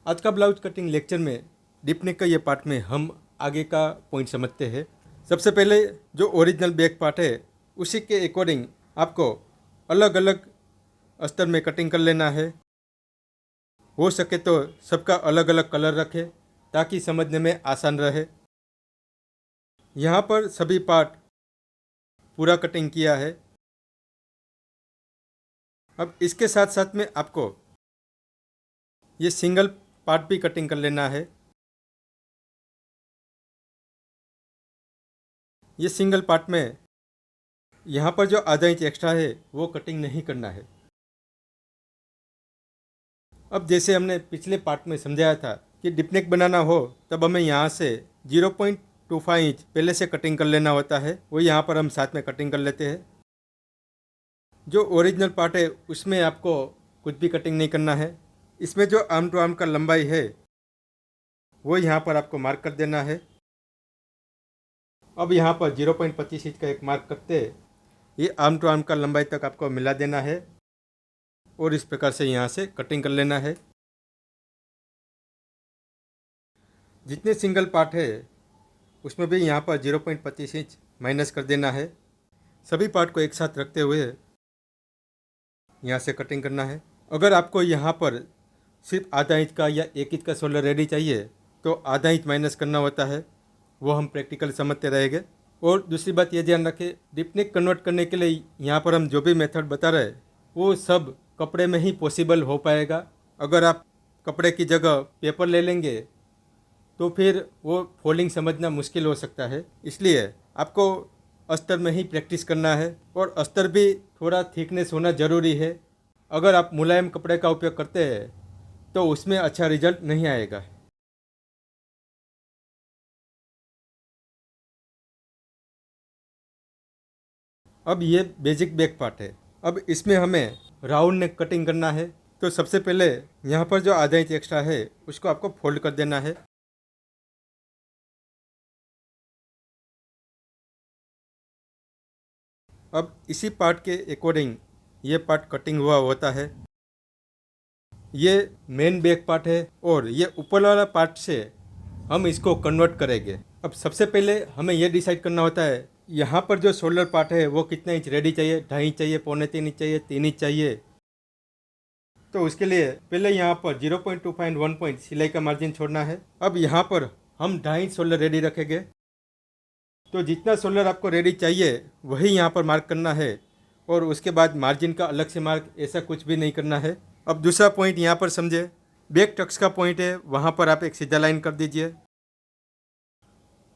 आज का blouse cutting lecture में डीप नेक का ये पार्ट में हम आगे का पॉइंट समझते हैं। सबसे पहले जो ओरिजिनल बैक पार्ट है उसी के अकॉर्डिंग आपको अलग अलग अस्तर में कटिंग कर लेना है। हो सके तो सबका अलग अलग कलर रखें ताकि समझने में आसान रहे। यहाँ पर सभी पार्ट पूरा कटिंग किया है। अब इसके साथ साथ में आपको ये सिंगल पार्ट भी कटिंग कर लेना है। ये सिंगल पार्ट में यहाँ पर जो आधा इंच एक्स्ट्रा है वो कटिंग नहीं करना है। अब जैसे हमने पिछले पार्ट में समझाया था कि डिप नेक बनाना हो तब हमें यहाँ से 0.25 इंच पहले से कटिंग कर लेना होता है, वो यहाँ पर हम साथ में कटिंग कर लेते हैं। जो ओरिजिनल पार्ट है उसमें आपको कुछ भी कटिंग नहीं करना है। इसमें जो आर्म टू आर्म का लंबाई है वो यहाँ पर आपको मार्क कर देना है। अब यहाँ पर 0.25 इंच का एक मार्क करते ये आर्म टू आर्म का लंबाई तक आपको मिला देना है और इस प्रकार से यहाँ से कटिंग कर लेना है। जितने सिंगल पार्ट है उसमें भी यहाँ पर 0.25 इंच माइनस कर देना है। सभी पार्ट को एक साथ रखते हुए यहाँ से कटिंग करना है। अगर आपको यहाँ पर सिर्फ आधा इंच का या 1 इंच का शोल्डर रेडी चाहिए तो आधा इंच माइनस करना होता है, वो हम प्रैक्टिकल समझते रहेंगे। और दूसरी बात ये ध्यान रखें, डिप नेक कन्वर्ट करने के लिए यहाँ पर हम जो भी मेथड बता रहे हैं वो सब कपड़े में ही पॉसिबल हो पाएगा। अगर आप कपड़े की जगह पेपर ले लेंगे तो फिर वो फोल्डिंग समझना मुश्किल हो सकता है। इसलिए आपको अस्तर में ही प्रैक्टिस करना है और अस्तर भी थोड़ा थिकनेस होना ज़रूरी है। अगर आप मुलायम कपड़े का उपयोग करते हैं तो उसमें अच्छा रिजल्ट नहीं आएगा। अब ये बेसिक बैक पार्ट है। अब इसमें हमें राउंड नेक कटिंग करना है। तो सबसे पहले यहाँ पर जो आधा इंच एक्स्ट्रा है उसको आपको फोल्ड कर देना है। अब इसी पार्ट के अकॉर्डिंग ये पार्ट कटिंग हुआ होता है। ये मेन बैक पार्ट है और ये ऊपर वाला पार्ट से हम इसको कन्वर्ट करेंगे। अब सबसे पहले हमें ये डिसाइड करना होता है यहाँ पर जो शोल्डर पार्ट है वो कितना इंच रेडी चाहिए, 2.5 इंच चाहिए, 2.25 इंच चाहिए, 3 इंच चाहिए। तो उसके लिए पहले यहाँ पर 0.25 1 पॉइंट सिलाई का मार्जिन छोड़ना है। अब यहाँ पर हम 2.5 इंच शोल्डर रेडी रखेंगे। तो जितना शोल्डर आपको रेडी चाहिए वही यहाँ पर मार्क करना है और उसके बाद मार्जिन का अलग से मार्क ऐसा कुछ भी नहीं करना है। अब दूसरा पॉइंट यहाँ पर समझे, बैक टक्स का पॉइंट है वहाँ पर आप एक सीधा लाइन कर दीजिए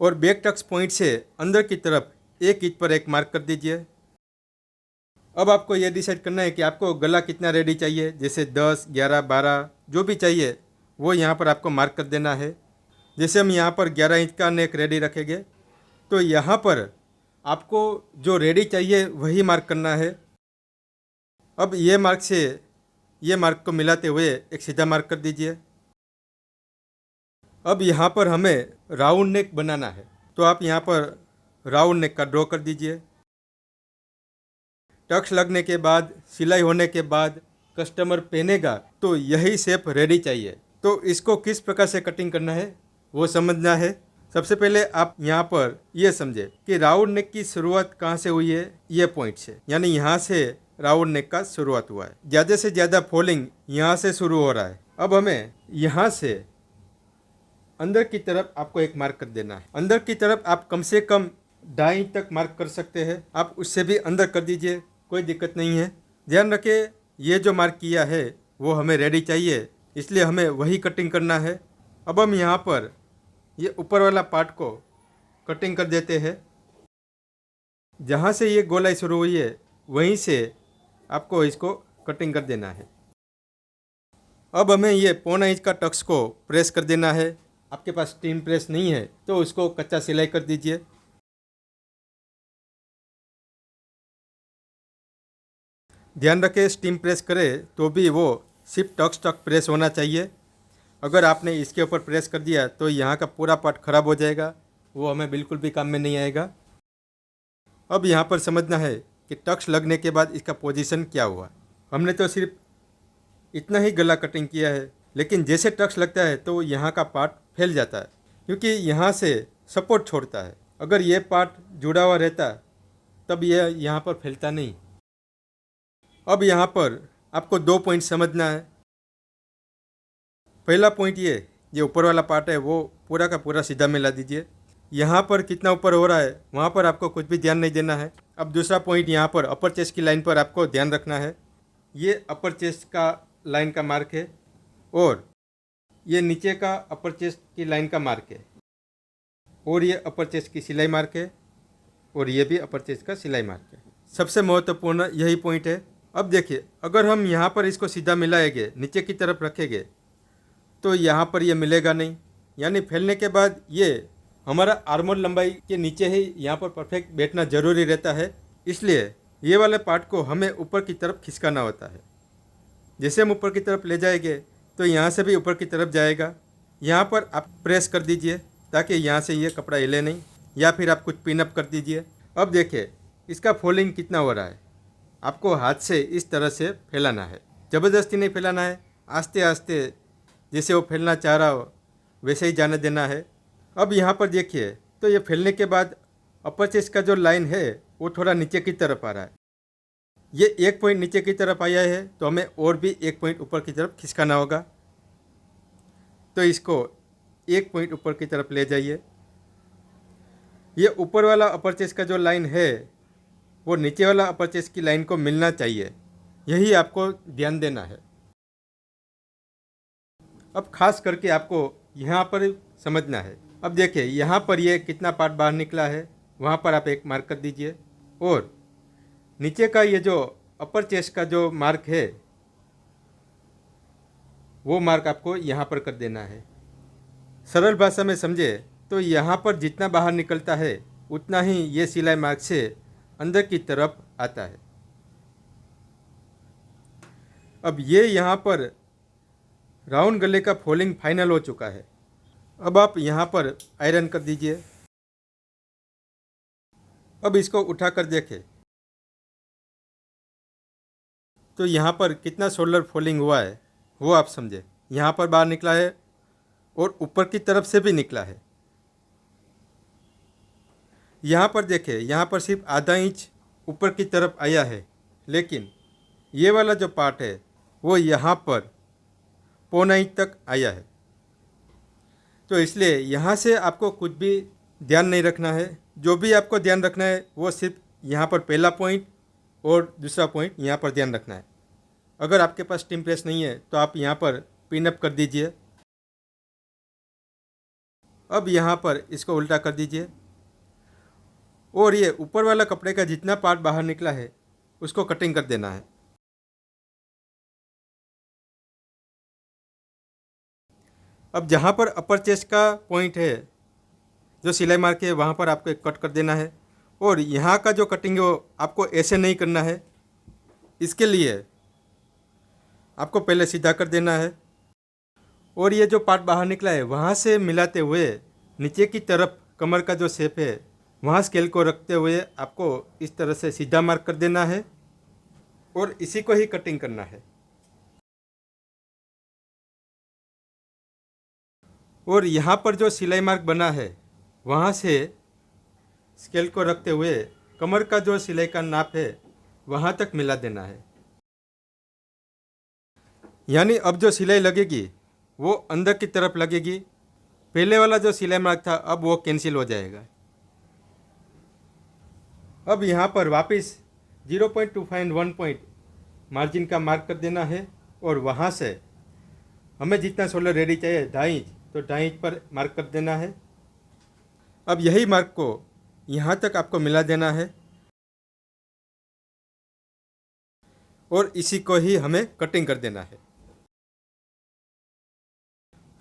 और बैक टक्स पॉइंट से अंदर की तरफ 1 इंच पर एक मार्क कर दीजिए। अब आपको यह डिसाइड करना है कि आपको गला कितना रेडी चाहिए, जैसे 10, 11, 12 जो भी चाहिए वो यहाँ पर आपको मार्क कर देना है। जैसे हम यहाँ पर 11 इंच का नेक रेडी रखेंगे तो यहाँ पर आपको जो रेडी चाहिए वही मार्क करना है। अब ये मार्क से ये मार्क को मिलाते हुए एक सीधा मार्क कर दीजिए। अब यहाँ पर हमें राउंड नेक बनाना है तो आप यहाँ पर राउंड नेक का ड्रॉ कर दीजिए। टक्स लगने के बाद, सिलाई होने के बाद कस्टमर पहनेगा तो यही शेप रेडी चाहिए। तो इसको किस प्रकार से कटिंग करना है वो समझना है। सबसे पहले आप यहाँ पर ये समझे कि राउंड नेक की शुरुआत कहाँ से हुई है, ये पॉइंट से, यानी यहाँ से राउंड नेक का शुरुआत हुआ है। ज़्यादा से ज़्यादा फोल्डिंग यहाँ से शुरू हो रहा है। अब हमें यहाँ से अंदर की तरफ आपको एक मार्क कर देना है। अंदर की तरफ आप कम से कम 2.5 इंच तक मार्क कर सकते हैं, आप उससे भी अंदर कर दीजिए, कोई दिक्कत नहीं है। ध्यान रखें ये जो मार्क किया है वो हमें रेडी चाहिए, इसलिए हमें वही कटिंग करना है। अब हम यहाँ पर ये ऊपर वाला पार्ट को कटिंग कर देते हैं। जहाँ से ये गोलाई शुरू हुई है वहीं से आपको इसको कटिंग कर देना है। अब हमें ये 1.25 इंच का टक्स को प्रेस कर देना है। आपके पास स्टीम प्रेस नहीं है तो उसको कच्चा सिलाई कर दीजिए। ध्यान रखें स्टीम प्रेस करें तो भी वो सिर्फ टक्स तक प्रेस होना चाहिए। अगर आपने इसके ऊपर प्रेस कर दिया तो यहाँ का पूरा पार्ट ख़राब हो जाएगा, वो हमें बिल्कुल भी काम में नहीं आएगा। अब यहाँ पर समझना है कि टक्स लगने के बाद इसका पोजीशन क्या हुआ। हमने तो सिर्फ इतना ही गला कटिंग किया है, लेकिन जैसे टक्स लगता है तो यहाँ का पार्ट फैल जाता है, क्योंकि यहाँ से सपोर्ट छोड़ता है। अगर ये पार्ट जुड़ा हुआ रहता तब यह यहाँ पर फैलता नहीं। अब यहाँ पर आपको 2 पॉइंट समझना है। पहला पॉइंट ये ऊपर वाला पार्ट है वो पूरा का पूरा सीधा मिला दीजिए। यहाँ पर कितना ऊपर हो रहा है वहाँ पर आपको कुछ भी ध्यान नहीं देना है। अब दूसरा पॉइंट यहाँ पर अपर चेस्ट की लाइन पर आपको ध्यान रखना है। ये अपर चेस्ट का लाइन का मार्क है और ये नीचे का अपर चेस्ट की लाइन का मार्क है, और ये अपर चेस्ट की सिलाई मार्क है, और ये भी अपर चेस्ट का सिलाई मार्क है। सबसे महत्वपूर्ण यही पॉइंट है। अब देखिए, अगर हम यहाँ पर इसको सीधा मिलाएंगे, नीचे की तरफ रखेंगे, तो यहाँ पर ये मिलेगा नहीं, यानी फैलने के बाद ये हमारा आर्मर लंबाई के नीचे ही यहाँ पर परफेक्ट बैठना ज़रूरी रहता है। इसलिए ये वाले पार्ट को हमें ऊपर की तरफ खिसकाना होता है। जैसे हम ऊपर की तरफ ले जाएंगे तो यहाँ से भी ऊपर की तरफ जाएगा। यहाँ पर आप प्रेस कर दीजिए ताकि यहाँ से ये कपड़ा हिले नहीं, या फिर आप कुछ पिन अप कर दीजिए। अब देखिए इसका फोल्डिंग कितना हो रहा है। आपको हाथ से इस तरह से फैलाना है, ज़बरदस्ती नहीं फैलाना है, आस्ते आस्ते जैसे वो फैलना चाह रहा हो वैसे ही जाने देना है। अब यहाँ पर देखिए तो ये फैलने के बाद अपर चेस्ट का जो लाइन है वो थोड़ा नीचे की तरफ आ रहा है। ये 1 पॉइंट नीचे की तरफ आया है तो हमें और भी 1 पॉइंट ऊपर की तरफ खिसकाना होगा। तो इसको 1 पॉइंट ऊपर की तरफ ले जाइए। ये ऊपर वाला अपर चेस्ट का जो लाइन है वो नीचे वाला अपर चेस्ट की लाइन को मिलना चाहिए, यही आपको ध्यान देना है। अब खास करके आपको यहाँ पर समझना है। अब देखिए यहाँ पर ये कितना पार्ट बाहर निकला है, वहाँ पर आप एक मार्क कर दीजिए, और नीचे का ये जो अपर चेस्ट का जो मार्क है वो मार्क आपको यहाँ पर कर देना है। सरल भाषा में समझे तो यहाँ पर जितना बाहर निकलता है उतना ही ये सिलाई मार्क से अंदर की तरफ आता है। अब ये यहाँ पर राउंड गले का फोल्डिंग फाइनल हो चुका है। अब आप यहाँ पर आयरन कर दीजिए। अब इसको उठाकर देखें तो यहाँ पर कितना शोल्डर फोल्डिंग हुआ है वो आप समझे। यहाँ पर बाहर निकला है और ऊपर की तरफ से भी निकला है। यहाँ पर देखें, यहाँ पर सिर्फ आधा इंच ऊपर की तरफ आया है, लेकिन ये वाला जो पार्ट है वो यहाँ पर 1.25 इंच तक आया है। तो इसलिए यहाँ से आपको कुछ भी ध्यान नहीं रखना है। जो भी आपको ध्यान रखना है वो सिर्फ यहाँ पर पहला पॉइंट और दूसरा पॉइंट यहाँ पर ध्यान रखना है। अगर आपके पास स्टीम प्रेस नहीं है तो आप यहाँ पर पिन अप कर दीजिए। अब यहाँ पर इसको उल्टा कर दीजिए, और ये ऊपर वाला कपड़े का जितना पार्ट बाहर निकला है उसको कटिंग कर देना है। अब जहाँ पर अपर चेस्ट का पॉइंट है, जो सिलाई मार्क है, वहाँ पर आपको एक कट कर देना है, और यहाँ का जो कटिंग है वो आपको ऐसे नहीं करना है। इसके लिए आपको पहले सीधा कर देना है, और ये जो पार्ट बाहर निकला है वहाँ से मिलाते हुए नीचे की तरफ कमर का जो शेप है वहाँ स्केल को रखते हुए आपको इस तरह से सीधा मार्क कर देना है, और इसी को ही कटिंग करना है। और यहाँ पर जो सिलाई मार्क बना है वहाँ से स्केल को रखते हुए कमर का जो सिलाई का नाप है वहाँ तक मिला देना है। यानी अब जो सिलाई लगेगी वो अंदर की तरफ लगेगी। पहले वाला जो सिलाई मार्क था अब वो कैंसिल हो जाएगा। अब यहाँ पर वापस 0.25 1 पॉइंट मार्जिन का मार्क कर देना है, और वहाँ से हमें जितना शोल्डर रेडी चाहिए 2.5 इंच, तो 2.5 इंच पर मार्क कर देना है। अब यही मार्क को यहाँ तक आपको मिला देना है, और इसी को ही हमें कटिंग कर देना है।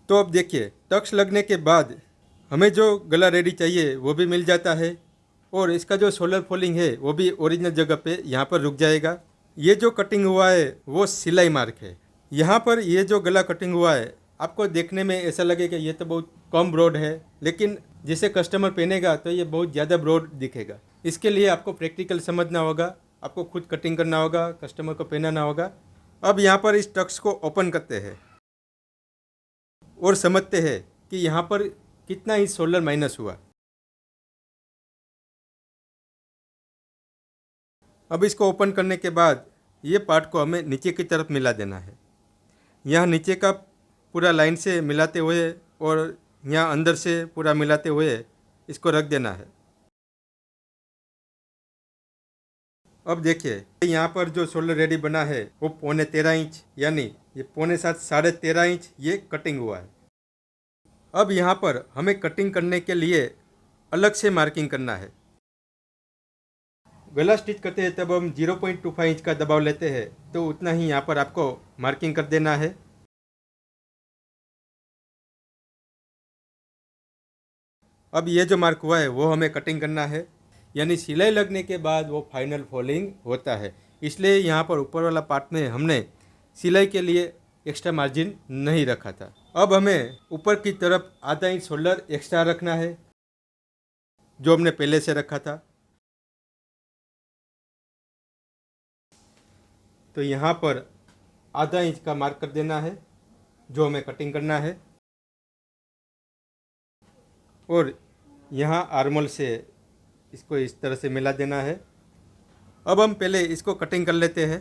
तो अब देखिए टक्स लगने के बाद हमें जो गला रेडी चाहिए वो भी मिल जाता है, और इसका जो शोल्डर फोल्डिंग है वो भी ओरिजिनल जगह पे यहाँ पर रुक जाएगा। ये जो कटिंग हुआ है वो सिलाई मार्क है। यहाँ पर ये जो गला कटिंग हुआ है आपको देखने में ऐसा लगेगा ये तो बहुत कम ब्रॉड है, लेकिन जिसे कस्टमर पहनेगा तो ये बहुत ज़्यादा ब्रॉड दिखेगा। इसके लिए आपको प्रैक्टिकल समझना होगा, आपको खुद कटिंग करना होगा, कस्टमर को पहनाना होगा। अब यहाँ पर इस टक्स को ओपन करते हैं। और समझते हैं कि यहाँ पर कितना इंच सोल्डर माइनस हुआ। अब इसको ओपन करने के बाद ये पार्ट को हमें नीचे की तरफ मिला देना है। यहाँ नीचे का पूरा लाइन से मिलाते हुए और यहाँ अंदर से पूरा मिलाते हुए इसको रख देना है। अब देखिए यहाँ पर जो शोल्डर रेडी बना है वो 13.25 इंच, यानी ये 6.25 13.5 इंच ये कटिंग हुआ है। अब यहाँ पर हमें कटिंग करने के लिए अलग से मार्किंग करना है। गला स्टिच करते हैं तब हम 0.25 इंच का दबाव लेते हैं, तो उतना ही यहाँ पर आपको मार्किंग कर देना है। अब ये जो मार्क हुआ है वो हमें कटिंग करना है, यानी सिलाई लगने के बाद वो फाइनल फोल्डिंग होता है। इसलिए यहाँ पर ऊपर वाला पार्ट में हमने सिलाई के लिए एक्स्ट्रा मार्जिन नहीं रखा था। अब हमें ऊपर की तरफ आधा इंच शोल्डर एक्स्ट्रा रखना है जो हमने पहले से रखा था। तो यहाँ पर आधा इंच का मार्क कर देना है जो हमें कटिंग करना है, और यहाँ आर्मोल से इसको इस तरह से मिला देना है। अब हम पहले इसको कटिंग कर लेते हैं।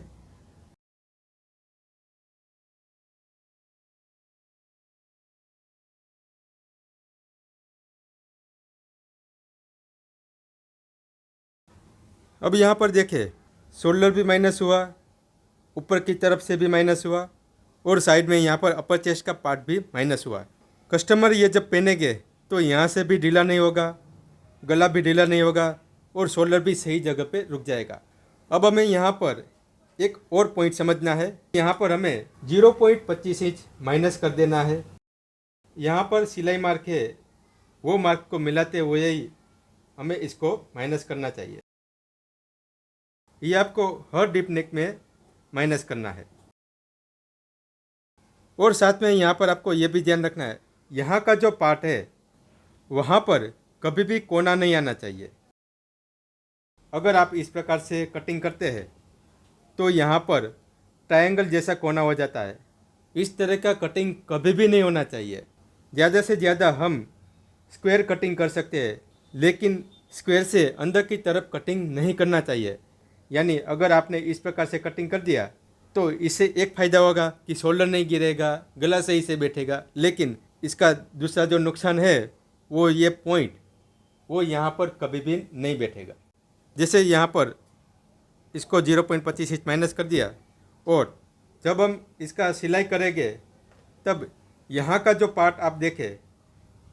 अब यहाँ पर देखें, शोल्डर भी माइनस हुआ, ऊपर की तरफ से भी माइनस हुआ, और साइड में यहाँ पर अपर चेस्ट का पार्ट भी माइनस हुआ। कस्टमर ये जब पहनेंगे तो यहाँ से भी ढीला नहीं होगा, गला भी ढीला नहीं होगा, और शोल्डर भी सही जगह पे रुक जाएगा। अब हमें यहाँ पर एक और पॉइंट समझना है। यहाँ पर हमें 0.25 इंच माइनस कर देना है। यहाँ पर सिलाई मार्क है, वो मार्क को मिलाते हुए ही हमें इसको माइनस करना चाहिए। ये आपको हर डीप नेक में माइनस करना है। और साथ में यहाँ पर आपको ये भी ध्यान रखना है, यहाँ का जो पार्ट है वहाँ पर कभी भी कोना नहीं आना चाहिए। अगर आप इस प्रकार से कटिंग करते हैं तो यहाँ पर ट्रायंगल जैसा कोना हो जाता है। इस तरह का कटिंग कभी भी नहीं होना चाहिए। ज़्यादा से ज़्यादा हम स्क्वायर कटिंग कर सकते हैं, लेकिन स्क्वायर से अंदर की तरफ कटिंग नहीं करना चाहिए। यानी अगर आपने इस प्रकार से कटिंग कर दिया तो इससे एक फ़ायदा होगा कि शोल्डर नहीं गिरेगा, गला सही से बैठेगा, लेकिन इसका दूसरा जो नुकसान है वो ये पॉइंट वो यहाँ पर कभी भी नहीं बैठेगा। जैसे यहाँ पर इसको 0.25 इंच माइनस कर दिया, और जब हम इसका सिलाई करेंगे तब यहाँ का जो पार्ट आप देखें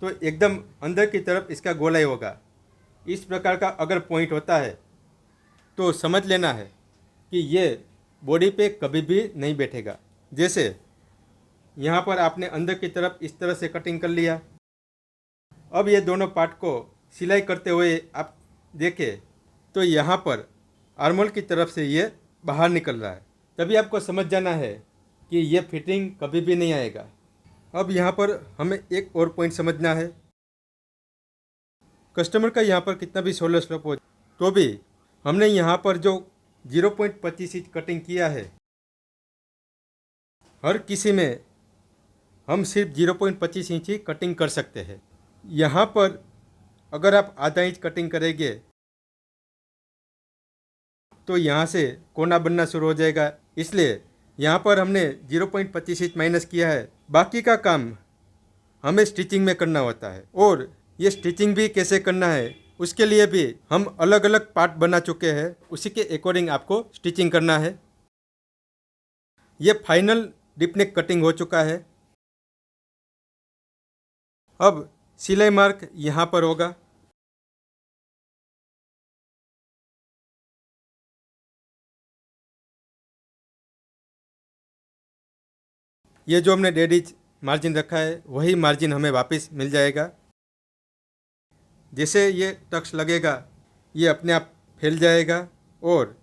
तो एकदम अंदर की तरफ इसका गोलाई होगा। इस प्रकार का अगर पॉइंट होता है तो समझ लेना है कि ये बॉडी पे कभी भी नहीं बैठेगा। जैसे यहाँ पर आपने अंदर की तरफ इस तरह से कटिंग कर लिया। अब ये दोनों पार्ट को सिलाई करते हुए आप देखें तो यहाँ पर आर्मोल की तरफ से ये बाहर निकल रहा है, तभी आपको समझ जाना है कि ये फिटिंग कभी भी नहीं आएगा। अब यहाँ पर हमें एक और पॉइंट समझना है। कस्टमर का यहाँ पर कितना भी शोल्डर स्लोप हो तो भी हमने यहाँ पर जो 0.25 इंच कटिंग किया है, हर किसी में हम सिर्फ 0.25 इंच ही कटिंग कर सकते हैं। यहाँ पर अगर आप आधा इंच कटिंग करेंगे तो यहाँ से कोना बनना शुरू हो जाएगा। इसलिए यहाँ पर हमने 0.25 इंच माइनस किया है। बाकी का काम हमें स्टिचिंग में करना होता है, और ये स्टिचिंग भी कैसे करना है उसके लिए भी हम अलग अलग पार्ट बना चुके हैं। उसी के अकॉर्डिंग आपको स्टिचिंग करना है। ये फाइनल डीप नेक कटिंग हो चुका है। अब सिलाई मार्क यहाँ पर होगा। ये जो हमने 1.5 इंच मार्जिन रखा है वही मार्जिन हमें वापस मिल जाएगा। जैसे ये टक्स लगेगा ये अपने आप फैल जाएगा, और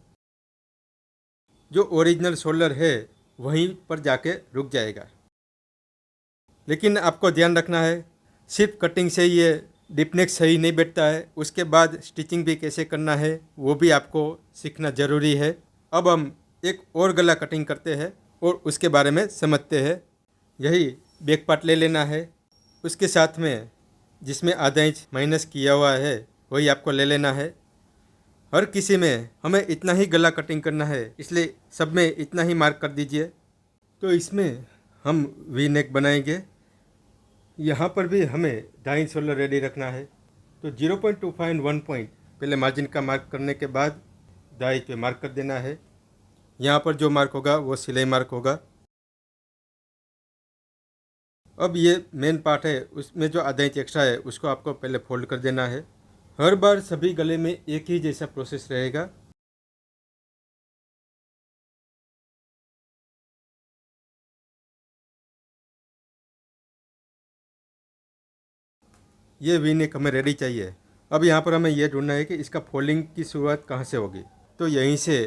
जो ओरिजिनल शोल्डर है वहीं पर जाके रुक जाएगा। लेकिन आपको ध्यान रखना है, सिर्फ कटिंग से ये डीप नेक सही नहीं बैठता है, उसके बाद स्टिचिंग भी कैसे करना है वो भी आपको सीखना ज़रूरी है। अब हम एक और गला कटिंग करते हैं और उसके बारे में समझते हैं। यही बैक पार्ट ले लेना है। उसके साथ में जिसमें आधा इंच माइनस किया हुआ है वही आपको ले लेना है। हर किसी में हमें इतना ही गला कटिंग करना है, इसलिए सब में इतना ही मार्क कर दीजिए। तो इसमें हम वी नेक बनाएंगे। यहाँ पर भी हमें 2.5 इंच शोल्डर रेडी रखना है। तो 0.25 एंड 1 पॉइंट पहले मार्जिन का मार्क करने के बाद 2.5 इंच पे मार्क कर देना है। यहाँ पर जो मार्क होगा वो सिलाई मार्क होगा। अब ये मेन पार्ट है, उसमें जो आधा इंच एक्स्ट्रा है उसको आपको पहले फोल्ड कर देना है। हर बार सभी गले में एक ही जैसा प्रोसेस रहेगा। ये वी नेक हमें रेडी चाहिए। अब यहाँ पर हमें यह ढूंढना है कि इसका फोल्डिंग की शुरुआत कहाँ से होगी। तो यहीं से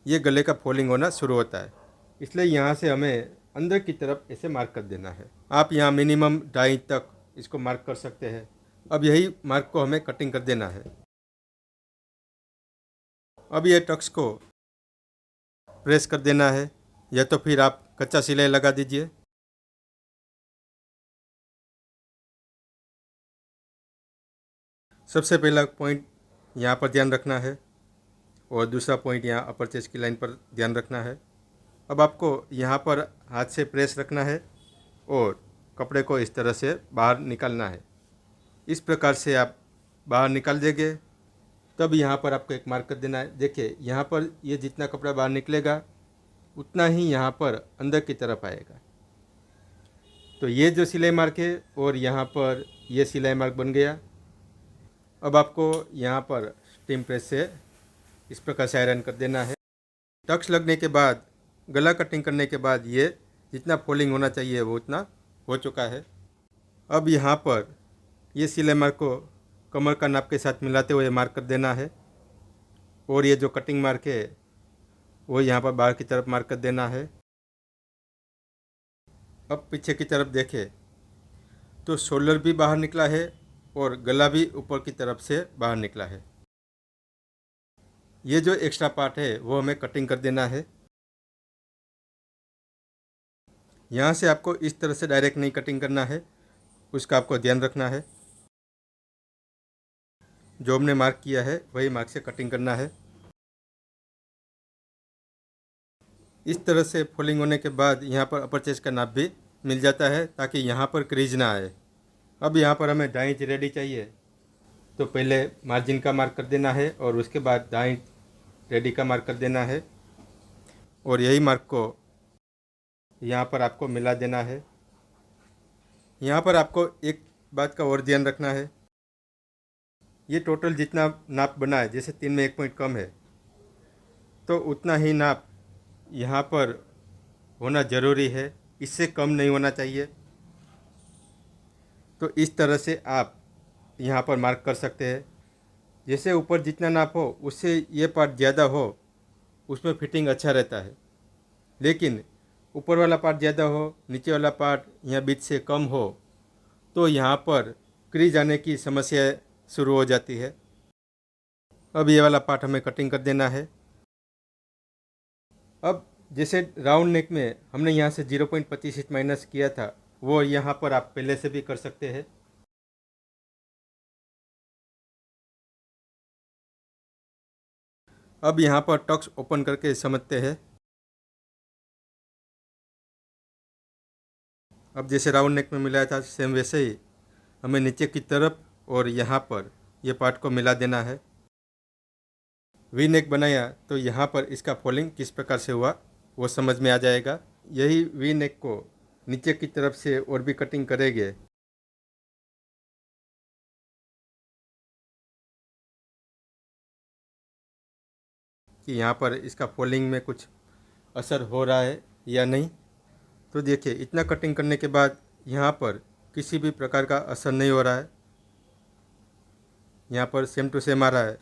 ये गले का फोल्डिंग होना शुरू होता है, इसलिए यहाँ से हमें अंदर की तरफ ऐसे मार्क कर देना है। आप यहाँ मिनिमम 2.5 इंच तक इसको मार्क कर सकते हैं। अब यही मार्क को हमें कटिंग कर देना है। अब ये टक्स को प्रेस कर देना है, या तो फिर आप कच्चा सिलाई लगा दीजिए। सबसे पहला पॉइंट यहाँ पर ध्यान रखना है और दूसरा पॉइंट यहाँ अपर चेस्ट की लाइन पर ध्यान रखना है। अब आपको यहाँ पर हाथ से प्रेस रखना है और कपड़े को इस तरह से बाहर निकालना है। इस प्रकार से आप बाहर निकाल देंगे, तब यहाँ पर आपको एक मार्क कर देना है। देखिए यहाँ पर ये जितना कपड़ा बाहर निकलेगा उतना ही यहाँ पर अंदर की तरफ आएगा। तो ये जो सिलाई मार्क है और यहाँ पर ये सिलाई मार्क बन गया। अब आपको यहाँ पर स्टीम प्रेस से इस प्रकार से आयरन कर देना है। टक्स लगने के बाद, गला कटिंग करने के बाद ये जितना फोल्डिंग होना चाहिए वो उतना हो चुका है। अब यहाँ पर ये सिलाई मार्क को कमर का नाप के साथ मिलाते हुए मार्क कर देना है और ये जो कटिंग मार्क है वो यहाँ पर बाहर की तरफ मार्क कर देना है। अब पीछे की तरफ देखें तो शोल्डर भी बाहर निकला है और गला भी ऊपर की तरफ से बाहर निकला है। ये जो एक्स्ट्रा पार्ट है वो हमें कटिंग कर देना है। यहाँ से आपको इस तरह से डायरेक्ट नहीं कटिंग करना है, उसका आपको ध्यान रखना है। जो हमने मार्क किया है वही मार्क से कटिंग करना है। इस तरह से फोल्डिंग होने के बाद यहाँ पर अपर चेस्ट का नाप भी मिल जाता है ताकि यहाँ पर क्रीज ना आए। अब यहाँ पर हमें 2.5 इंच रेडी चाहिए, तो पहले मार्जिन का मार्क कर देना है और उसके बाद 2.5 इंच रेडी का मार्क कर देना है और यही मार्क को यहाँ पर आपको मिला देना है। यहाँ पर आपको एक बात का और ध्यान रखना है, ये टोटल जितना नाप बना है, जैसे 3 में 1 पॉइंट कम है तो उतना ही नाप यहाँ पर होना ज़रूरी है, इससे कम नहीं होना चाहिए। तो इस तरह से आप यहाँ पर मार्क कर सकते हैं। जैसे ऊपर जितना नाप हो उससे ये पार्ट ज़्यादा हो उसमें फिटिंग अच्छा रहता है, लेकिन ऊपर वाला पार्ट ज़्यादा हो, नीचे वाला पार्ट यहाँ बीच से कम हो तो यहाँ पर क्रीज आने की समस्या शुरू हो जाती है। अब ये वाला पार्ट हमें कटिंग कर देना है। अब जैसे राउंड नेक में हमने यहाँ से 0.25 इंच माइनस किया था, वो यहाँ पर आप पहले से भी कर सकते हैं। अब यहाँ पर टक्स ओपन करके समझते हैं। अब जैसे राउंड नेक में मिलाया था सेम वैसे ही हमें नीचे की तरफ और यहाँ पर ये पार्ट को मिला देना है। वी नेक बनाया तो यहाँ पर इसका फोल्डिंग किस प्रकार से हुआ वो समझ में आ जाएगा। यही वी नेक को नीचे की तरफ से और भी कटिंग करेंगे। कि यहाँ पर इसका फोल्डिंग में कुछ असर हो रहा है या नहीं। तो देखिए इतना कटिंग करने के बाद यहाँ पर किसी भी प्रकार का असर नहीं हो रहा है, यहाँ पर सेम टू सेम आ रहा है।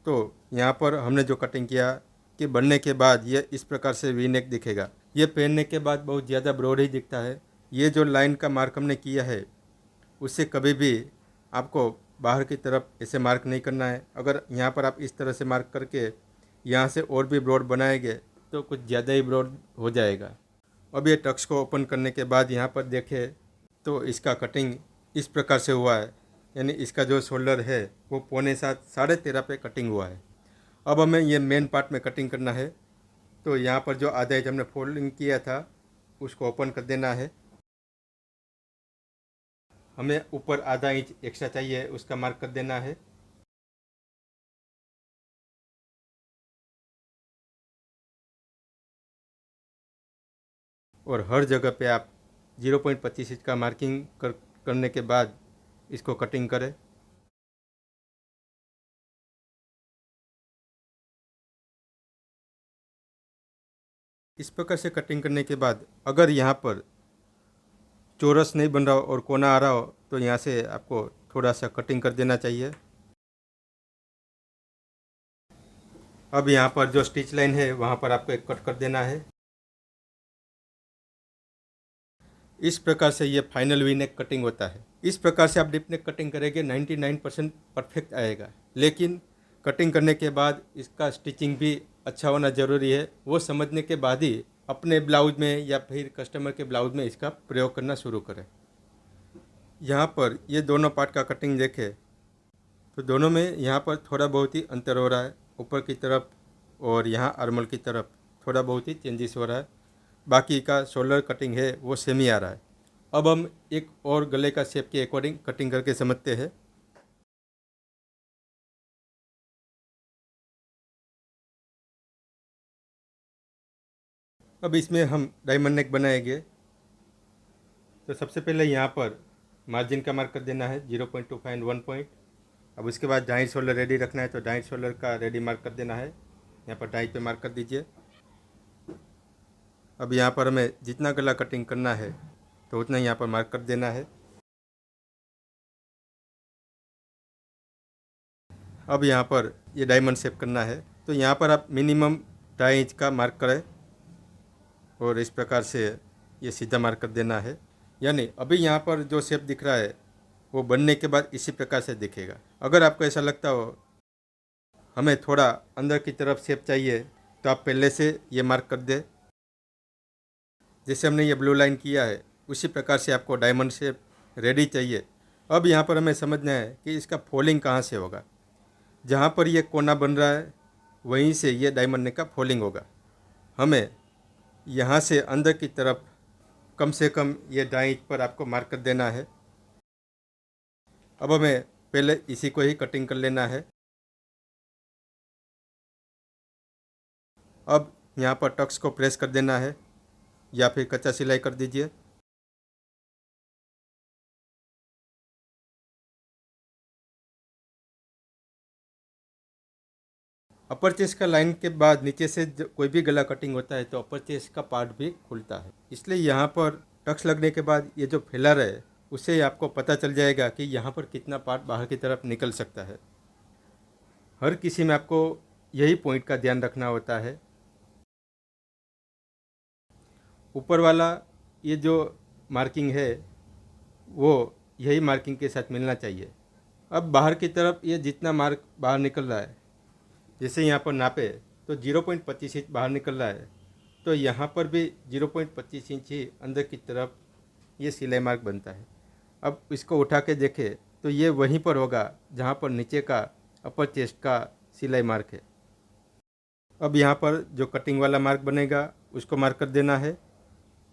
तो यहाँ पर हमने जो कटिंग किया कि बनने के बाद ये इस प्रकार से वी नेक दिखेगा। ये पहनने के बाद बहुत ज़्यादा ब्रॉड ही दिखता है। ये जो लाइन का मार्क हमने किया है उससे कभी भी आपको बाहर की तरफ ऐसे मार्क नहीं करना है। अगर यहाँ पर आप इस तरह से मार्क करके यहाँ से और भी ब्रॉड बनाएंगे तो कुछ ज़्यादा ही ब्रॉड हो जाएगा। अब ये टक्स को ओपन करने के बाद यहाँ पर देखें तो इसका कटिंग इस प्रकार से हुआ है, यानी इसका जो शोल्डर है वो 6.25 13.5 पे कटिंग हुआ है। अब हमें ये मेन पार्ट में कटिंग करना है। तो यहाँ पर जो आधा इंच हमने फोल्डिंग किया था उसको ओपन कर देना है। हमें ऊपर आधा इंच एक्स्ट्रा चाहिए, उसका मार्क कर देना है। और हर जगह पे आप 0.25 इंच का मार्किंग करने के बाद इसको कटिंग करें। इस प्रकार से कटिंग करने के बाद अगर यहाँ पर चौरस नहीं बन रहा हो और कोना आ रहा हो तो यहाँ से आपको थोड़ा सा कटिंग कर देना चाहिए। अब यहाँ पर जो स्टिच लाइन है वहाँ पर आपको एक कट कर देना है। इस प्रकार से ये फाइनल वी नेक कटिंग होता है। इस प्रकार से आप डीप नेक कटिंग करेंगे 99% परफेक्ट आएगा, लेकिन कटिंग करने के बाद इसका स्टिचिंग भी अच्छा होना ज़रूरी है। वो समझने के बाद ही अपने ब्लाउज में या फिर कस्टमर के ब्लाउज में इसका प्रयोग करना शुरू करें। यहाँ पर ये दोनों पार्ट का कटिंग देखें तो दोनों में यहाँ पर थोड़ा बहुत ही अंतर हो रहा है। ऊपर की तरफ और यहाँ आर्मल की तरफ थोड़ा बहुत ही चेंजेस हो रहा है। बाकी का शोल्डर कटिंग है वो सेम ही आ रहा है। अब हम एक और गले का शेप के अकॉर्डिंग कटिंग करके समझते हैं। अब इसमें हम डायमंड नेक बनाएंगे। तो सबसे पहले यहाँ पर मार्जिन का मार्क कर देना है 0.25 एंड 1 पॉइंट। अब उसके बाद दाएं शोल्डर रेडी रखना है, तो दाएं शोल्डर का रेडी मार्क कर देना है। यहाँ पर दाएं पे मार्क कर दीजिए। अब यहाँ पर हमें जितना गला कटिंग करना है तो उतना ही यहाँ पर मार्क कर देना है। अब यहाँ पर ये डायमंड शेप करना है, तो यहाँ पर आप मिनिमम 2.5 इंच का मार्क करें और इस प्रकार से ये सीधा मार्क कर देना है। यानी अभी यहाँ पर जो शेप दिख रहा है वो बनने के बाद इसी प्रकार से दिखेगा। अगर आपको ऐसा लगता हो हमें थोड़ा अंदर की तरफ शेप चाहिए तो आप पहले से ये मार्क कर दें। जैसे हमने ये ब्लू लाइन किया है उसी प्रकार से आपको डायमंड शेप रेडी चाहिए। अब यहाँ पर हमें समझना है कि इसका फोल्डिंग कहाँ से होगा। जहाँ पर ये कोना बन रहा है वहीं से ये डायमंड नेक का फोल्डिंग होगा। हमें यहाँ से अंदर की तरफ कम से कम ये 2.5 इंच पर आपको मार्क कर देना है। अब हमें पहले इसी को ही कटिंग कर लेना है। अब यहाँ पर टक्स को प्रेस कर देना है या फिर कच्चा सिलाई कर दीजिए। अपर चेस्ट का लाइन के बाद नीचे से कोई भी गला कटिंग होता है तो अपर चेस्ट का पार्ट भी खुलता है, इसलिए यहाँ पर टक्स लगने के बाद ये जो फिलर है उससे आपको पता चल जाएगा कि यहाँ पर कितना पार्ट बाहर की तरफ निकल सकता है। हर किसी में आपको यही पॉइंट का ध्यान रखना होता है। ऊपर वाला ये जो मार्किंग है वो यही मार्किंग के साथ मिलना चाहिए। अब बाहर की तरफ ये जितना मार्क बाहर निकल रहा है, जैसे यहाँ पर नापे तो 0.25 इंच बाहर निकल रहा है, तो यहाँ पर भी 0.25 इंच ही अंदर की तरफ ये सिलाई मार्क बनता है। अब इसको उठा के देखें तो ये वहीं पर होगा जहाँ पर नीचे का अपर चेस्ट का सिलाई मार्क है। अब यहाँ पर जो कटिंग वाला मार्क बनेगा उसको मार्क कर देना है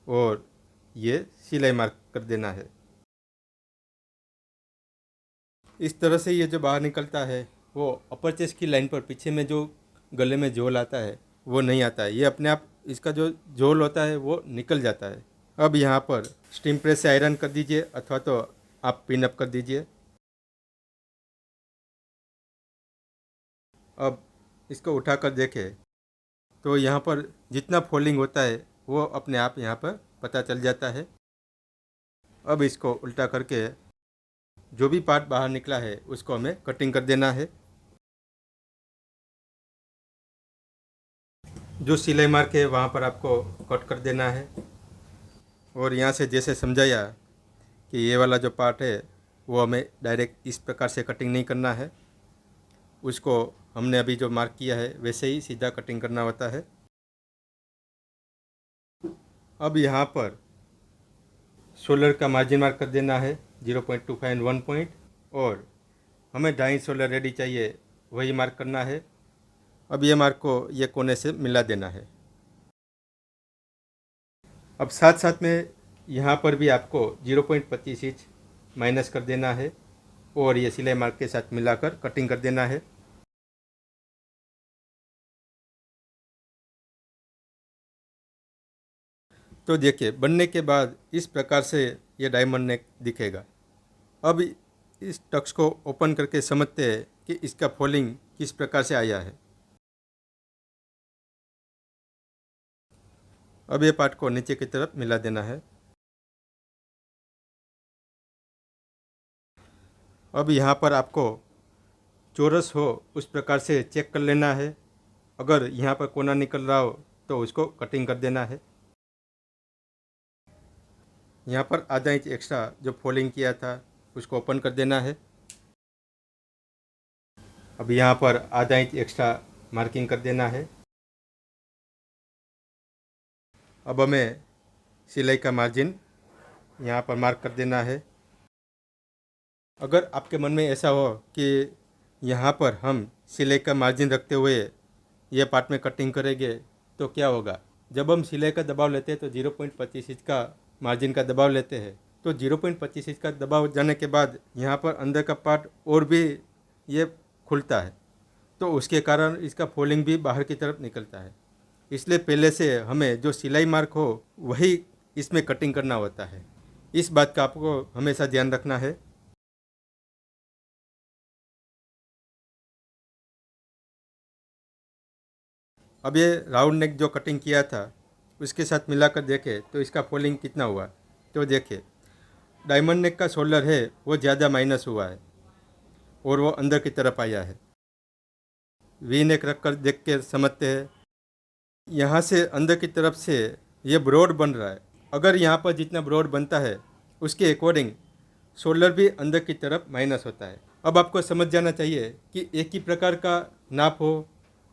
और ये सिलाई मार्क कर देना है। इस तरह से ये जो बाहर निकलता है वो अपर चेस्ट की लाइन पर पीछे में जो गले में झोल आता है वो नहीं आता है। ये अपने आप इसका जो झोल होता है वो निकल जाता है। अब यहाँ पर स्टीम प्रेस से आयरन कर दीजिए अथवा तो आप पिन अप कर दीजिए। अब इसको उठाकर देखें तो यहाँ पर जितना फोल्डिंग होता है वो अपने आप यहाँ पर पता चल जाता है। अब इसको उल्टा करके जो भी पार्ट बाहर निकला है उसको हमें कटिंग कर देना है। जो सिलाई मार्क है वहाँ पर आपको कट कर देना है। और यहाँ से जैसे समझाया कि ये वाला जो पार्ट है वो हमें डायरेक्ट इस प्रकार से कटिंग नहीं करना है, उसको हमने अभी जो मार्क किया है वैसे ही सीधा कटिंग करना होता है। अब यहाँ पर सोलर का मार्जिन मार्क कर देना है 0.25 एंड 1 पॉइंट, और हमें 2.5 सोलर रेडी चाहिए, वही मार्क करना है। अब ये मार्क को ये कोने से मिला देना है। अब साथ साथ में यहाँ पर भी आपको 0.25 इंच माइनस कर देना है और ये सिलाई मार्क के साथ मिलाकर कटिंग कर देना है। तो देखिए, बनने के बाद इस प्रकार से ये डायमंड नेक दिखेगा। अब इस टक्स को ओपन करके समझते हैं कि इसका फॉलिंग किस प्रकार से आया है। अब ये पार्ट को नीचे की तरफ मिला देना है। अब यहाँ पर आपको चौरस हो उस प्रकार से चेक कर लेना है। अगर यहाँ पर कोना निकल रहा हो तो उसको कटिंग कर देना है। यहाँ पर आधा इंच एक्स्ट्रा जो फोल्डिंग किया था उसको ओपन कर देना है। अब यहाँ पर आधा इंच एक्स्ट्रा मार्किंग कर देना है। अब हमें सिलाई का मार्जिन यहाँ पर मार्क कर देना है। अगर आपके मन में ऐसा हो कि यहाँ पर हम सिलाई का मार्जिन रखते हुए ये पार्ट में कटिंग करेंगे तो क्या होगा। जब हम सिलाई का दबाव लेते हैं तो 0.25 इंच का मार्जिन का दबाव लेते हैं, तो 0.25 इंच का दबाव जाने के बाद यहाँ पर अंदर का पार्ट और भी ये खुलता है, तो उसके कारण इसका फोल्डिंग भी बाहर की तरफ निकलता है। इसलिए पहले से हमें जो सिलाई मार्क हो वही इसमें कटिंग करना होता है। इस बात का आपको हमेशा ध्यान रखना है। अब ये राउंड नेक जो कटिंग किया था उसके साथ मिलाकर देखें तो इसका फोल्डिंग कितना हुआ। तो देखिए, डायमंड नेक का शोल्डर है वो ज़्यादा माइनस हुआ है और वो अंदर की तरफ आया है। वी नेक रख कर देख के समझते हैं, यहाँ से अंदर की तरफ से ये ब्रॉड बन रहा है। अगर यहाँ पर जितना ब्रॉड बनता है उसके अकॉर्डिंग शोल्डर भी अंदर की तरफ माइनस होता है। अब आपको समझ जाना चाहिए कि एक ही प्रकार का नाप हो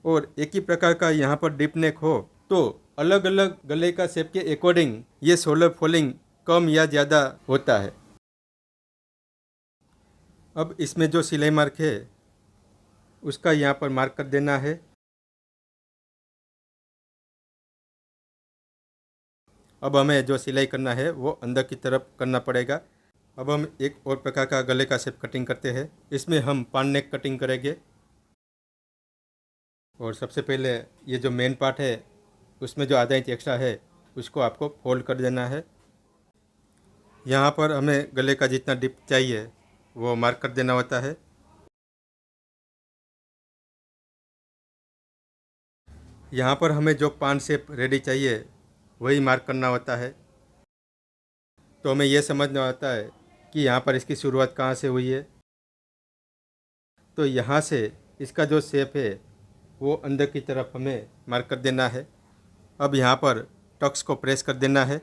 और एक ही प्रकार का यहाँ पर डीप नेक हो तो अलग अलग गले का शेप के अकॉर्डिंग ये शोल्डर फोल्डिंग कम या ज़्यादा होता है। अब इसमें जो सिलाई मार्क है उसका यहाँ पर मार्क कर देना है। अब हमें जो सिलाई करना है वो अंदर की तरफ करना पड़ेगा। अब हम एक और प्रकार का गले का शेप कटिंग करते हैं। इसमें हम पान नेक कटिंग करेंगे। और सबसे पहले ये जो मेन पार्ट है उसमें जो आधा इंच एक्स्ट्रा है उसको आपको फोल्ड कर देना है। यहाँ पर हमें गले का जितना डिप चाहिए वो मार्क कर देना होता है। यहाँ पर हमें जो पान शेप रेडी चाहिए वही मार्क करना होता है। तो हमें यह समझना होता है कि यहाँ पर इसकी शुरुआत कहाँ से हुई है। तो यहाँ से इसका जो शेप है वो अंदर की तरफ हमें मार्क कर देना है। अब यहाँ पर टक्स को प्रेस कर देना है।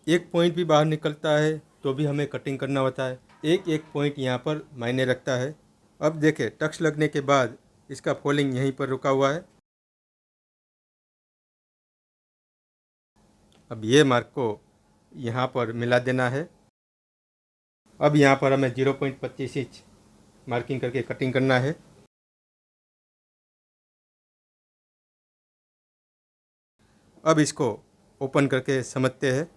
एक पॉइंट भी बाहर निकलता है तो भी हमें कटिंग करना होता है। एक एक पॉइंट यहाँ पर मायने रखता है। अब देखें, टक्स लगने के बाद इसका फोल्डिंग यहीं पर रुका हुआ है। अब ये मार्क को यहाँ पर मिला देना है। अब यहाँ पर हमें 0.25 इंच मार्किंग करके कटिंग करना है। अब इसको ओपन करके समझते हैं।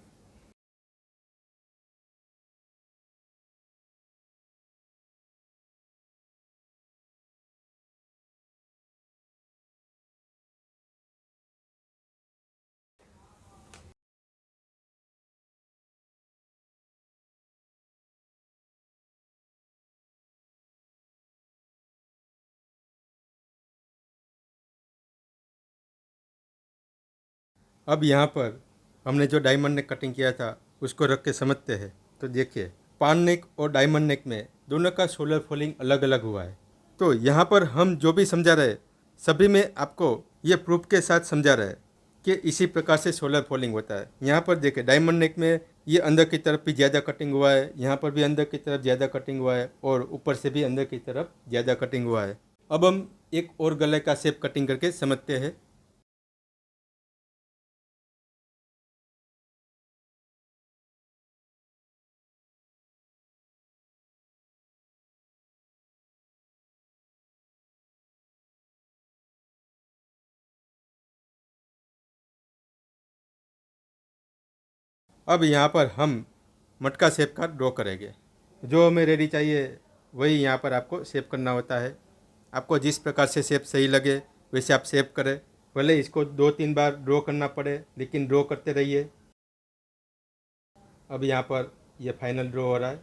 अब यहाँ पर हमने जो डायमंड नेक कटिंग किया था उसको रख के समझते हैं। तो देखिए, पान नेक और डायमंड नेक में दोनों का सोलर फॉलिंग अलग अलग हुआ है। तो यहाँ पर हम जो भी समझा रहे सभी में आपको ये प्रूफ के साथ समझा रहे कि इसी प्रकार से सोलर फॉलिंग होता है। यहाँ पर देखिए, डायमंड नेक में ये अंदर की तरफ भी ज़्यादा कटिंग हुआ है, यहाँ पर भी अंदर की तरफ ज़्यादा कटिंग हुआ है और ऊपर से भी अंदर की तरफ ज़्यादा कटिंग हुआ है। अब हम एक और गले का शेप कटिंग करके समझते हैं। अब यहाँ पर हम मटका शेप का ड्रॉ करेंगे। जो हमें रेडी चाहिए वही यहाँ पर आपको शेप करना होता है। आपको जिस प्रकार से शेप सही लगे वैसे आप शेप करें। भले इसको 2-3 बार ड्रॉ करना पड़े, लेकिन ड्रॉ करते रहिए। अब यहाँ पर ये फाइनल ड्रॉ हो रहा है।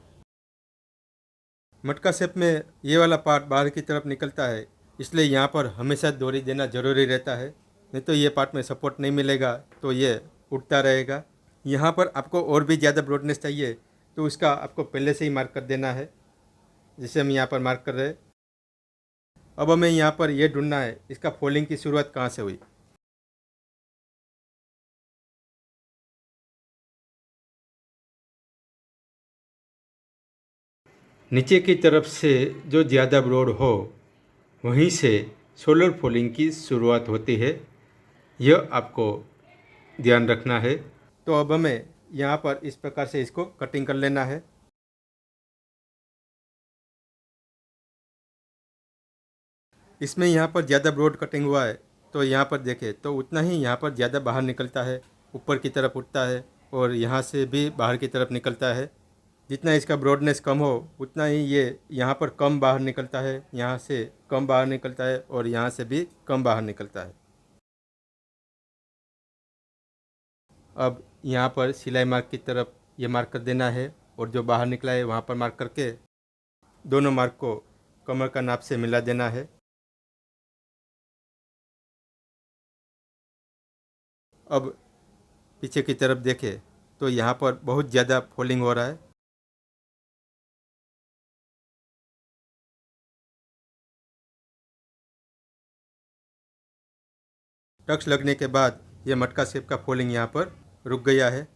मटका शेप में ये वाला पार्ट बाहर की तरफ निकलता है, इसलिए यहाँ पर हमेशा डोरी देना ज़रूरी रहता है, नहीं तो ये पार्ट में सपोर्ट नहीं मिलेगा तो ये उठता रहेगा। यहाँ पर आपको और भी ज़्यादा ब्रॉडनेस चाहिए तो उसका आपको पहले से ही मार्क कर देना है, जैसे हम यहाँ पर मार्क कर रहे हैं। अब हमें यहाँ पर ये ढूंढना है इसका फॉलिंग की शुरुआत कहाँ से हुई। नीचे की तरफ से जो ज़्यादा ब्रॉड हो वहीं से सोलर फॉलिंग की शुरुआत होती है, यह आपको ध्यान रखना है। तो अब हमें यहाँ पर इस प्रकार से इसको कटिंग कर लेना है। इसमें यहाँ पर ज़्यादा ब्रॉड कटिंग हुआ है तो यहाँ पर देखें तो उतना ही यहाँ पर ज़्यादा बाहर निकलता है, ऊपर की तरफ उठता है और यहाँ से भी बाहर की तरफ निकलता है। जितना इसका ब्रॉडनेस कम हो उतना ही ये यहाँ पर कम बाहर निकलता है, यहाँ से कम बाहर निकलता है और यहाँ से भी कम बाहर निकलता है। अब यहाँ पर सिलाई मार्क की तरफ ये मार्क कर देना है और जो बाहर निकला है वहाँ पर मार्क करके दोनों मार्क को कमर का नाप से मिला देना है। अब पीछे की तरफ देखें तो यहाँ पर बहुत ज़्यादा फॉलिंग हो रहा है। टक्स लगने के बाद ये मटका शेप का फॉलिंग यहाँ पर रुक गया है।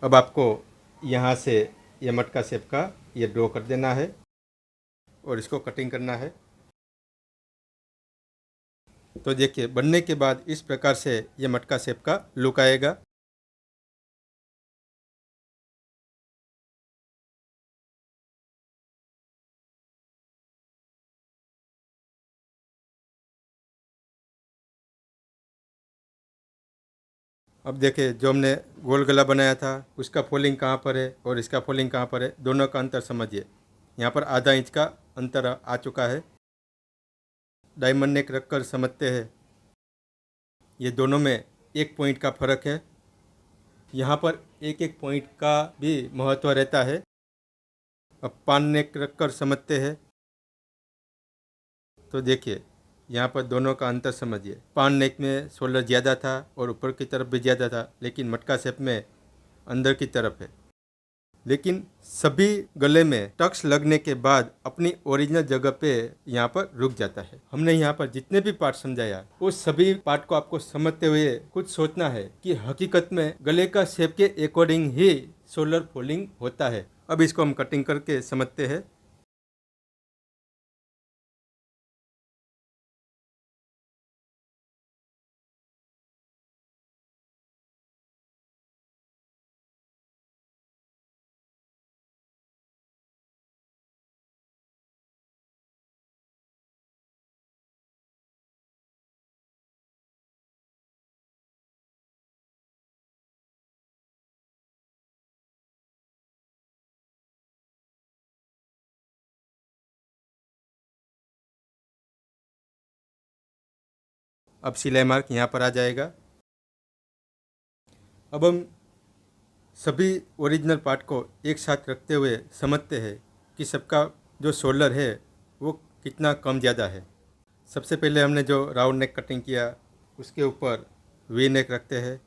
अब आपको यहाँ से ये मटका शेप का ये ड्रॉ कर देना है और इसको कटिंग करना है। तो देखिए, बनने के बाद इस प्रकार से ये मटका शेप का लुक आएगा। अब देखिए, जो हमने गोल गला बनाया था उसका फॉलिंग कहाँ पर है और इसका फॉलिंग कहाँ पर है, दोनों का अंतर समझिए। यहाँ पर आधा इंच का अंतर आ चुका है। डायमंड नेक रख कर समझते हैं, ये दोनों में 1 पॉइंट का फ़र्क है। यहाँ पर एक एक पॉइंट का भी महत्व रहता है। अब पान नेक रख कर समझते हैं। तो देखिए, यहाँ पर दोनों का अंतर समझिए। पान नेक में शोल्डर ज़्यादा था और ऊपर की तरफ भी ज़्यादा था, लेकिन मटका शेप में अंदर की तरफ है। लेकिन सभी गले में टक्स लगने के बाद अपनी ओरिजिनल जगह पे यहाँ पर रुक जाता है। हमने यहाँ पर जितने भी पार्ट समझाया उस सभी पार्ट को आपको समझते हुए कुछ सोचना है कि हकीकत में गले का शेप के अकॉर्डिंग ही शोल्डर फोल्डिंग होता है। अब इसको हम कटिंग करके समझते हैं। अब सिलाई मार्क यहाँ पर आ जाएगा। अब हम सभी ओरिजिनल पार्ट को एक साथ रखते हुए समझते हैं कि सबका जो शोल्डर है वो कितना कम ज़्यादा है। सबसे पहले हमने जो राउंड नेक कटिंग किया उसके ऊपर वी नेक रखते हैं।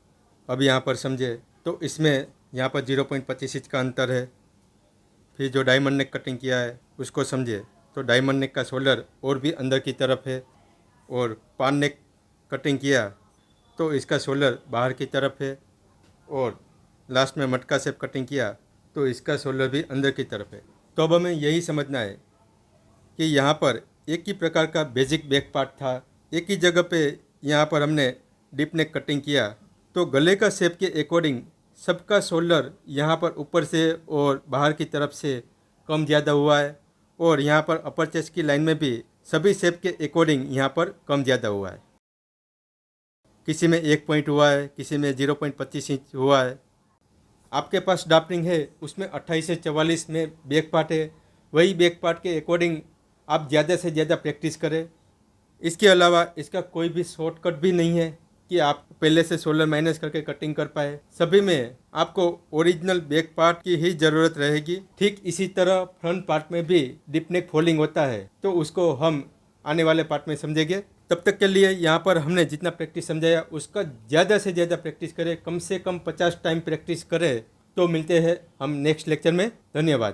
अब यहाँ पर समझे तो इसमें यहाँ पर 0.25 इंच का अंतर है। फिर जो डायमंड नेक कटिंग किया है उसको समझे तो डायमंड नेक का शोल्डर और भी अंदर की तरफ है, और पान नेक कटिंग किया तो इसका शोल्डर बाहर की तरफ है, और लास्ट में मटका शेप कटिंग किया तो इसका शोल्डर भी अंदर की तरफ है। तो अब हमें यही समझना है कि यहाँ पर एक ही प्रकार का बेसिक बैक पार्ट था, एक ही जगह पे यहाँ पर हमने डीप नेक कटिंग किया तो गले का शेप के अकॉर्डिंग सबका शोल्डर यहाँ पर ऊपर से और बाहर की तरफ से कम ज़्यादा हुआ है, और यहाँ पर अपर चेस्ट की लाइन में भी सभी शेप के अकॉर्डिंग यहाँ पर कम ज़्यादा हुआ है। किसी में 1 पॉइंट हुआ है, किसी में 0.25 इंच हुआ है। आपके पास ड्राफ्टिंग है उसमें 28 से 44 में बैक पार्ट है, वही बैक पार्ट के अकॉर्डिंग आप ज़्यादा से ज़्यादा प्रैक्टिस करें। इसके अलावा इसका कोई भी शॉर्टकट भी नहीं है कि आप पहले से शोल्डर माइनस करके कटिंग कर पाए। सभी में आपको ओरिजिनल बैक पार्ट की ही ज़रूरत रहेगी। ठीक इसी तरह फ्रंट पार्ट में भी डीप नेक फोल्डिंग होता है, तो उसको हम आने वाले पार्ट में समझेंगे। तब तक के लिए यहाँ पर हमने जितना प्रैक्टिस समझाया उसका ज़्यादा से ज़्यादा प्रैक्टिस करें, कम से कम 50 टाइम प्रैक्टिस करें। तो मिलते हैं हम नेक्स्ट लेक्चर में। धन्यवाद।